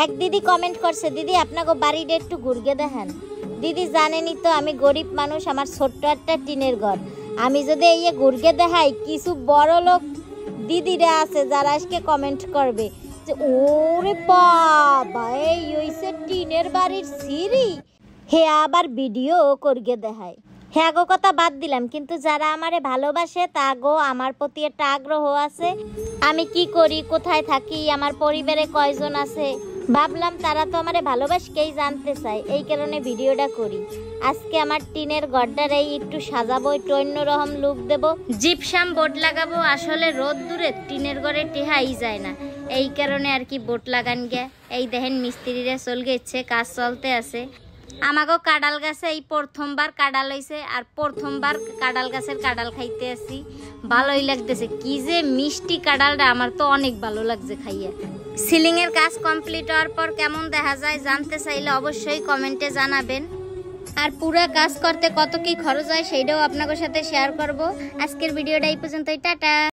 এক দিদি কমেন্ট করছে, দিদি আপনাকে বাড়িটা একটু ঘুরগে দেখেন। দিদি জানেনই তো আমি গরিব মানুষ, আমার ছোট্ট একটা টিনের ঘর। আমি যদি এই ঘুরগে দেখাই, কিছু বড় লোক দিদিরা আছে যারা আজকে কমেন্ট করবে যে ওরে বাবা এই হইছে টিনের বাড়ির সিঁড়ি, হে আবার ভিডিও করগে দেখায়। হ্যাঁ গো কথা বাদ দিলাম, কিন্তু যারা আমারে ভালোবাসে তা গো আমার প্রতি একটা আগ্রহ আছে। আমি কি করি, কোথায় থাকি, আমার পরিবারে কয়জন আছে, ভাবলাম তারা তো আমারে ভালোবাসকেই জানতে চায়, এই কারণে ভিডিওটা করি। আজকে আমার টিনের ঘরটার একটু সাজাবো, একটু অন্যরকম লুক দেবো, জিপসাম বোর্ড লাগাবো। আসলে রোদ দূরে টিনের ঘরে টেহাই যায় না, এই কারণে আর কি বোর্ড লাগান গে। এই দেখেন মিস্ত্রিরা চল গেছে, কাজ চলতে আছে। আমাকে কাঁঠাল গাছে এই প্রথমবার কাঁঠাল হয়েছে, আর প্রথমবার কাঁঠাল গাছের কাঁঠাল খাইতে আসি, ভালোই লাগতেছে। কি যে মিষ্টি কাঁঠালটা, আমার তো অনেক ভালো লাগছে খাইয়া। সিলিং এর কাজ কমপ্লিট হওয়ার পর কেমন দেখা যায় জানতে চাইলে অবশ্যই কমেন্টে জানাবেন। আর পুরো কাজ করতে কত কি খরচ হয় সেইটাও আপনাদের সাথে শেয়ার করব। আজকের ভিডিওটা এই পর্যন্তই, টাটা।